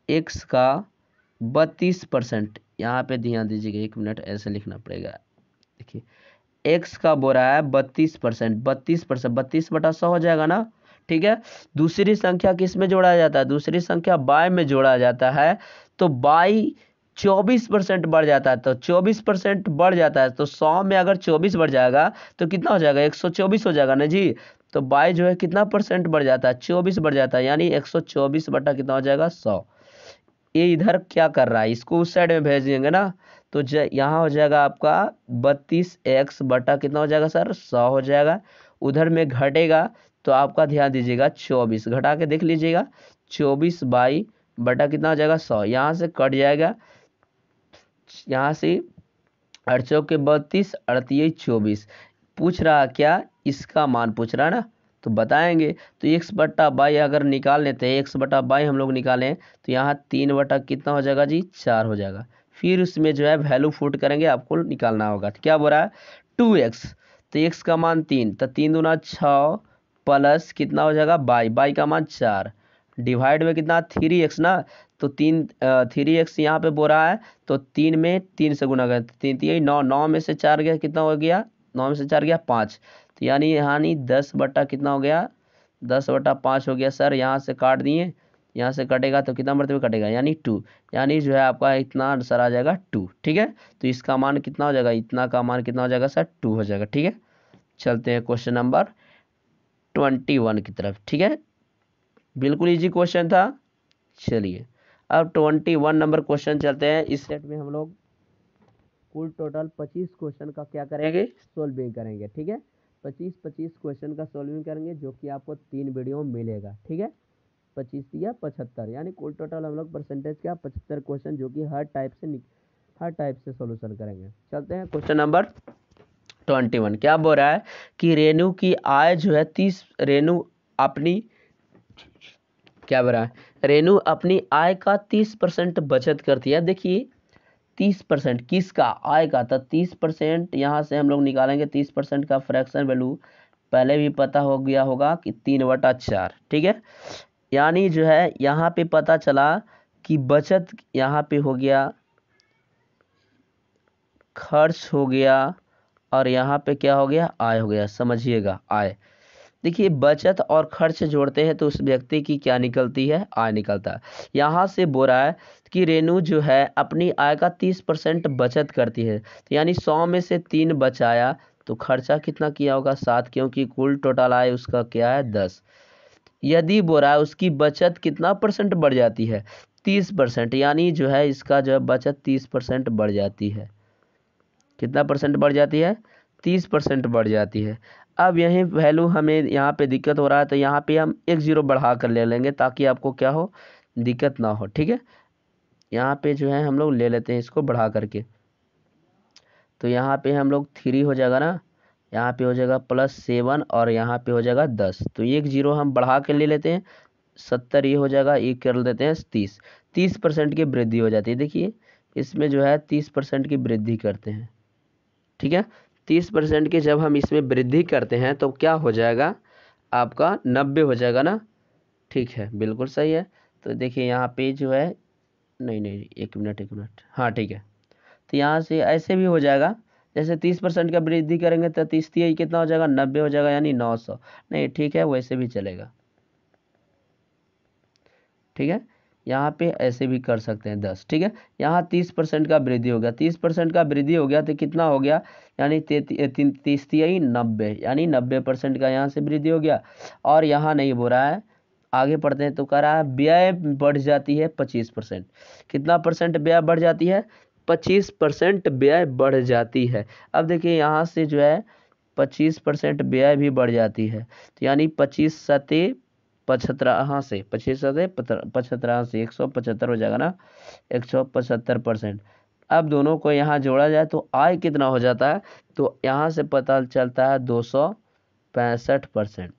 x का 32%, यहाँ पे ध्यान दीजिएगा, एक मिनट ऐसे लिखना पड़ेगा। देखिए एक्स का बोल रहा है 32%, 32%, 32/100 हो जाएगा ना, ठीक है। दूसरी संख्या किस में जोड़ा जाता है, दूसरी संख्या बाय में जोड़ा जाता है, तो बाई 24% बढ़ जाता है, तो 24% बढ़ जाता है, तो 100 में अगर 24 बढ़ जाएगा तो कितना हो जाएगा, 124 हो जाएगा ना जी। तो बाई जो है कितना परसेंट बढ़ जाता है, 24 बढ़ जाता है, यानी 124 बटा कितना हो जाएगा, 100। ये इधर क्या कर रहा है, इसको उस साइड में भेज देंगे ना, तो यहाँ हो जाएगा आपका 32x बटा कितना हो जाएगा सर, 100 हो जाएगा। उधर में घटेगा तो आपका ध्यान दीजिएगा 24, घटा के देख लीजिएगा, 24 बाई बटा कितना हो जाएगा, 100, यहाँ से कट जाएगा, यहाँ से 8 चौके 32, 38 24, पूछ रहा क्या, इसका मान पूछ रहा है ना, तो बताएंगे। तो x बटा बाई अगर निकाल लेते हैं, x बटा बाई हम लोग निकालें तो यहाँ 3 बटा कितना हो जाएगा जी, 4 हो जाएगा। फिर उसमें जो है वैल्यू पुट करेंगे, आपको निकालना होगा। तो क्या बोल रहा है 2x, तो x का मान 3, तो 3 दूना 6 प्लस कितना हो जाएगा y का मान 4 डिवाइड में कितना 3x ना, तो 3x यहाँ पे बोल रहा है, तो 3 में 3 से गुना कर, 3 3 9, 9 में से 4 गया कितना हो गया, 9 में से 4 गया 5, तो यानी 10 बटा कितना हो गया 10 बटा 5 हो गया सर। यहाँ से काट दिए, यहाँ से कटेगा तो कितना मरतबे कटेगा यानी 2, यानी जो है आपका इतना आंसर आ जाएगा 2। ठीक है, तो इसका मान कितना हो जाएगा, इतना का मान कितना हो जाएगा सर 2 हो जाएगा। ठीक है, चलते हैं क्वेश्चन नंबर 21 की तरफ। ठीक है, बिल्कुल इजी क्वेश्चन था। चलिए अब 21 नंबर क्वेश्चन चलते हैं। इस सेट में हम लोग कुल टोटल 25 क्वेश्चन का क्या करेंगे, सोल्विंग करेंगे। ठीक है, 25 क्वेश्चन का सोल्विंग करेंगे, जो कि आपको 3 वीडियो में मिलेगा। ठीक है, 25 या 75, यानी कुल टोटल हम लोग परसेंटेज का 75 क्वेश्चन, जो कि हर टाइप से सोल्यूशन करेंगे। चलते हैं क्वेश्चन नंबर 21। क्या बोल रहा है कि रेनू की आय जो है 30, रेनू अपनी आय का 30% बचत करती है। देखिए 30% किसका, आय का, तो 30% यहाँ से हम लोग निकालेंगे। 30% का फ्रैक्शन वैल्यू पहले भी पता हो गया होगा कि 3/4। ठीक है, यानी जो है यहाँ पे पता चला कि बचत यहाँ पे हो गया, खर्च हो गया, और यहाँ पे क्या हो गया, आय हो गया। समझिएगा आय, देखिए बचत और खर्च जोड़ते हैं तो उस व्यक्ति की क्या निकलती है, आय निकलता है। यहाँ से बोल रहा है कि रेनू जो है अपनी आय का 30% बचत करती है, तो यानी 100 में से 3 बचाया, तो खर्चा कितना किया होगा 7, क्योंकि कुल टोटल आय उसका क्या है 10। यदि बोल रहा है उसकी बचत कितना परसेंट बढ़ जाती है 30%, यानी जो है इसका जो है बचत 30% बढ़ जाती है। कितना परसेंट बढ़ जाती है, 30% बढ़ जाती है। अब यही वैल्यू हमें यहाँ पे दिक्कत हो रहा है, तो यहाँ पे हम एक जीरो बढ़ा कर ले लेंगे ताकि आपको क्या हो, दिक्कत ना हो। ठीक है, यहाँ पे जो है हम लोग ले लेते हैं इसको बढ़ा करके, तो यहाँ पे हम लोग 3 हो जाएगा ना, यहाँ पे हो जाएगा +7, और यहाँ पे हो जाएगा 10, तो एक जीरो हम बढ़ा के ले लेते हैं, 70 ये हो जाएगा, ये कर देते हैं 30। 30% की वृद्धि हो जाती है। देखिए इसमें जो है 30% की वृद्धि करते हैं। ठीक है, 30% की जब हम इसमें वृद्धि करते हैं तो क्या हो जाएगा आपका 90 हो जाएगा ना। ठीक है, बिल्कुल सही है। तो देखिए यहाँ पे जो है, नहीं एक मिनट, हाँ ठीक है, तो यहाँ से ऐसे भी हो जाएगा, जैसे 30% का वृद्धि करेंगे तो 30 कितना हो जाएगा 90 हो जाएगा, यानी 900। नहीं ठीक है, वैसे भी चलेगा। ठीक है, यहाँ पे ऐसे भी कर सकते हैं 10। ठीक है, यहाँ 30% का वृद्धि हो गया, 30% का वृद्धि हो गया तो कितना हो गया, यानी 30 90, यानी 90% का यहाँ से वृद्धि हो गया। और यहाँ नहीं बोल रहा है, आगे पढ़ते हैं तो कह रहा है व्यय बढ़ जाती है 25%। कितना परसेंट व्यय बढ़ जाती है, 25% व्यय बढ़ जाती है। अब देखिए यहाँ से जो है 25% व्यय भी बढ़ जाती है, तो यानी 25 सते 75 से 25 से 75 से 175 हो जाएगा ना, 175%। अब दोनों को यहाँ जोड़ा जाए तो आय कितना हो जाता है, तो यहाँ से पता चलता है 265%।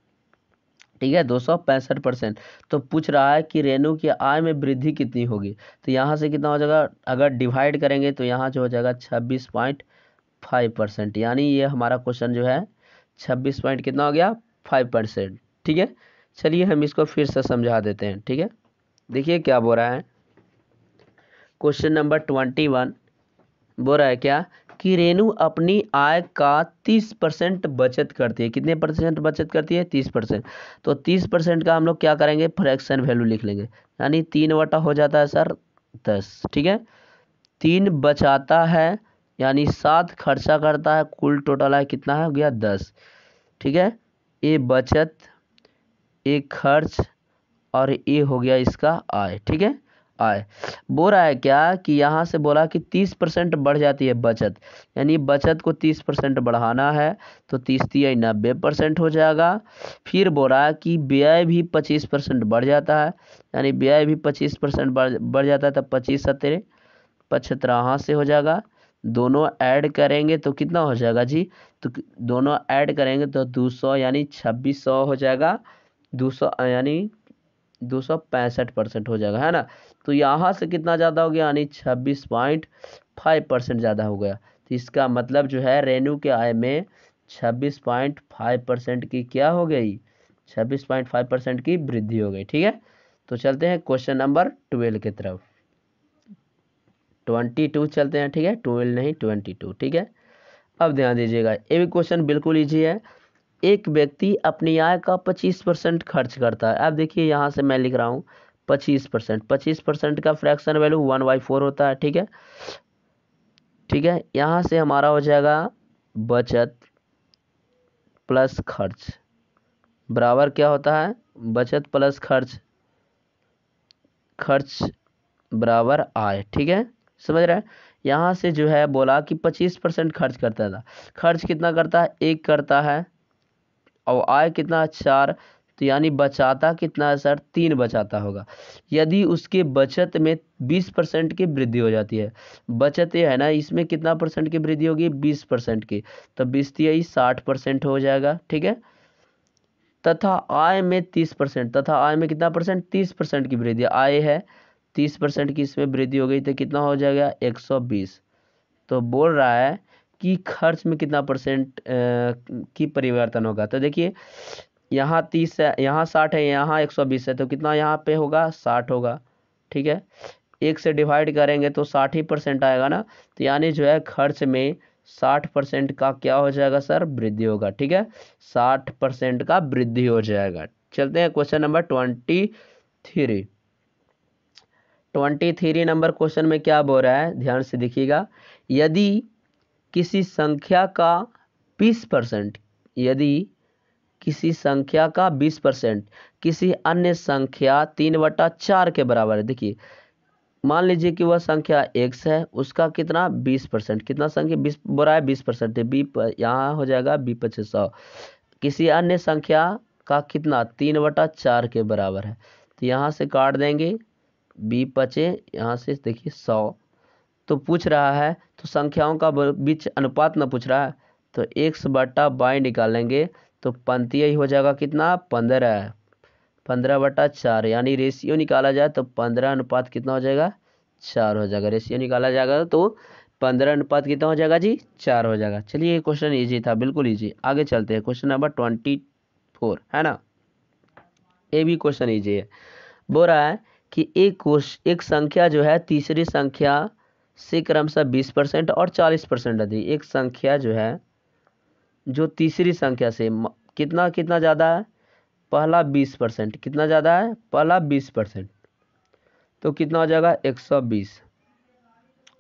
ठीक है, 265%। तो पूछ रहा है कि रेनू की आय में वृद्धि कितनी होगी, तो यहाँ से कितना हो जाएगा, अगर डिवाइड करेंगे तो यहाँ जो हो जाएगा 26.5%, यानी ये हमारा क्वेश्चन जो है 26 पॉइंट कितना हो गया 5%। ठीक है, चलिए हम इसको फिर से समझा देते हैं। ठीक है, देखिए क्या बोल रहा है, क्वेश्चन नंबर 21 बोल रहा है क्या कि रेनू अपनी आय का 30% बचत करती है। कितने परसेंट बचत करती है, 30%। तो 30% का हम लोग क्या करेंगे, फ्रैक्शन वैल्यू लिख लेंगे, यानी 3 बटा हो जाता है सर 10। ठीक है, 3 बचाता है, यानी 7 खर्चा करता है, कुल टोटल है कितना है, हो गया 10। ठीक है, ये बचत, एक खर्च, और ये हो गया इसका आय। ठीक है, आय बोल रहा है क्या कि यहाँ से बोला कि 30% बढ़ जाती है बचत, यानी बचत को 30% बढ़ाना है, तो 30 90% हो जाएगा। फिर बोल रहा है कि व्यय भी 25% बढ़ जाता है, यानी व्यय भी 25% बढ़ जाता है, तब 25 सत्तर 75 यहाँ से हो जाएगा। दोनों ऐड करेंगे तो कितना हो जाएगा जी, तो दोनों ऐड करेंगे तो 200, यानी 2600 हो जाएगा। 200 यानी 265% हो जाएगा, है ना। तो यहाँ से कितना ज़्यादा हो गया, यानी 26.5% ज़्यादा हो गया। तो इसका मतलब जो है रेनू के आय में 26.5% की क्या हो गई, 26.5% की वृद्धि हो गई। ठीक है, तो चलते हैं क्वेश्चन नंबर 12 की तरफ। 22 चलते हैं, ठीक है, 12 नहीं 22, ठीक है। अब ध्यान दीजिएगा, ये भी क्वेश्चन बिल्कुल ईजी है। एक व्यक्ति अपनी आय का 25% खर्च करता है। अब देखिए यहाँ से मैं लिख रहा हूँ 25%, 25% का फ्रैक्शन वैल्यू 1/4 होता है। ठीक है, ठीक है, यहाँ से हमारा हो जाएगा बचत प्लस खर्च बराबर क्या होता है, बचत प्लस खर्च, खर्च बराबर आय। ठीक है, समझ रहे हैं। यहाँ से जो है बोला कि 25% खर्च करता था, खर्च कितना करता है, 1 करता है, और आय कितना, 4। तो यानी बचाता कितना है सर, 3 बचाता होगा। यदि उसके बचत में 20% की वृद्धि हो जाती है, बचत ये है ना, इसमें कितना परसेंट की वृद्धि होगी, 20% की, तो 20 60% हो जाएगा। ठीक है, तथा आय में 30%, तथा आय में कितना परसेंट, 30% की वृद्धि, आय है 30% की, इसमें वृद्धि हो गई तो कितना हो जाएगा, 120। तो बोल रहा है कि खर्च में कितना परसेंट की परिवर्तन होगा। तो देखिए यहाँ 30 है, यहाँ 60 है, यहाँ 120 है, तो कितना यहाँ पे होगा, 60 होगा। ठीक है, 1 से डिवाइड करेंगे तो 60% आएगा ना। तो यानी जो है खर्च में 60% का क्या हो जाएगा सर, वृद्धि होगा। ठीक है, 60% का वृद्धि हो जाएगा। चलते हैं क्वेश्चन नंबर 23। 23 नंबर क्वेश्चन में क्या बोल रहा है, ध्यान से देखिएगा। यदि किसी संख्या का 20%, यदि किसी संख्या का 20% किसी अन्य संख्या 3/4 के बराबर है। देखिए मान लीजिए कि वह संख्या x है, उसका कितना 20%, कितना संख्या 20 बोल रहा है, 20% है, बी यहाँ हो जाएगा b/100। किसी अन्य संख्या का कितना 3/4 के बराबर है, तो यहाँ से काट देंगे, b/, यहाँ से देखिए 100। तो पूछ रहा है, तो संख्याओं का बीच अनुपात ना पूछ रहा है, तो x/y निकालेंगे तो पंक्ति ही हो जाएगा कितना, 15, 15/4, यानी रेशियो निकाला जाए तो 15 अनुपात कितना हो जाएगा, 4 हो जाएगा। रेशियो निकाला जाएगा तो 15 अनुपात कितना हो जाएगा जी, 4 हो जाएगा। चलिए ये क्वेश्चन इजी था, बिल्कुल इजी। आगे चलते हैं, क्वेश्चन नंबर 24 है ना, ये भी क्वेश्चन इजी है। बोल रहा है कि एक संख्या जो है तीसरी संख्या से क्रमशः 20% और 40% अधिक। एक संख्या जो है, जो तीसरी संख्या से कितना कितना ज़्यादा है, पहला 20%, कितना ज़्यादा है, पहला 20%, तो कितना हो जाएगा 120।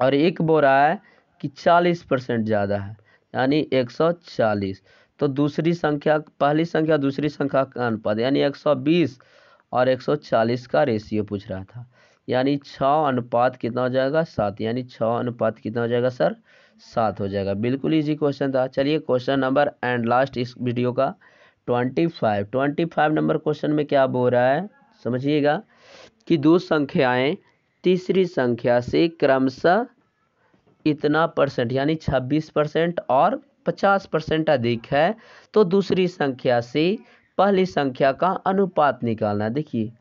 और एक बोल रहा है कि 40% ज़्यादा है, यानी 140। तो दूसरी संख्या, पहली संख्या दूसरी संख्या का अनुपात, यानी 120 और 140 का रेशियो पूछ रहा था, यानी 6 अनुपात कितना हो जाएगा, 7, यानी 6 अनुपात कितना हो जाएगा सर, 7 हो जाएगा। बिल्कुल इजी क्वेश्चन था। चलिए क्वेश्चन नंबर एंड लास्ट इस वीडियो का 25 नंबर क्वेश्चन में क्या बोल रहा है, समझिएगा कि दो संख्याएं तीसरी संख्या से क्रमशः इतना परसेंट, यानी 26% और 50% अधिक है, तो दूसरी संख्या से पहली संख्या का अनुपात निकालना। देखिए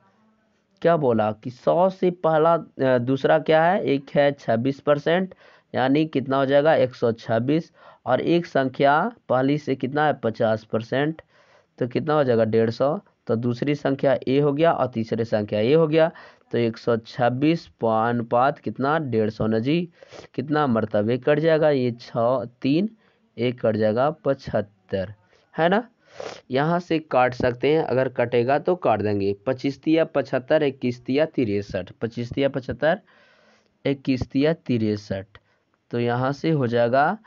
क्या बोला कि 100 से पहला दूसरा क्या है, एक है 26%, यानी कितना हो जाएगा 126, और एक संख्या पहली से कितना है 50%, तो कितना हो जाएगा 150। तो दूसरी संख्या ए हो गया और तीसरी संख्या ए हो गया, तो 126 अनुपात कितना 150 न जी, कितना मरतबे कट जाएगा, ये 6 3 1 कट जाएगा 75, है ना। यहाँ से काट सकते हैं, अगर कटेगा तो काट देंगे। 25 75, 21 63, 25 75, 21 63, तो यहाँ से हो जाएगा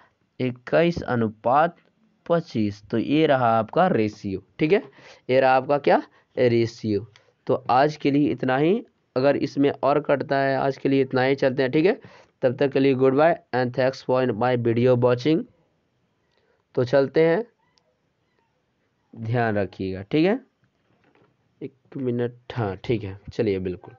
21/25। तो ये रहा आपका रेशियो। ठीक है, ये रहा आपका क्या, रेशियो। तो आज के लिए इतना ही, अगर इसमें और कटता है, आज के लिए इतना ही, चलते हैं। ठीक है, तब तक के लिए good bye and thanks for my video watching. तो चलते हैं, ध्यान रखिएगा। ठीक है, 1 मिनट, हाँ ठीक है, चलिए बिल्कुल।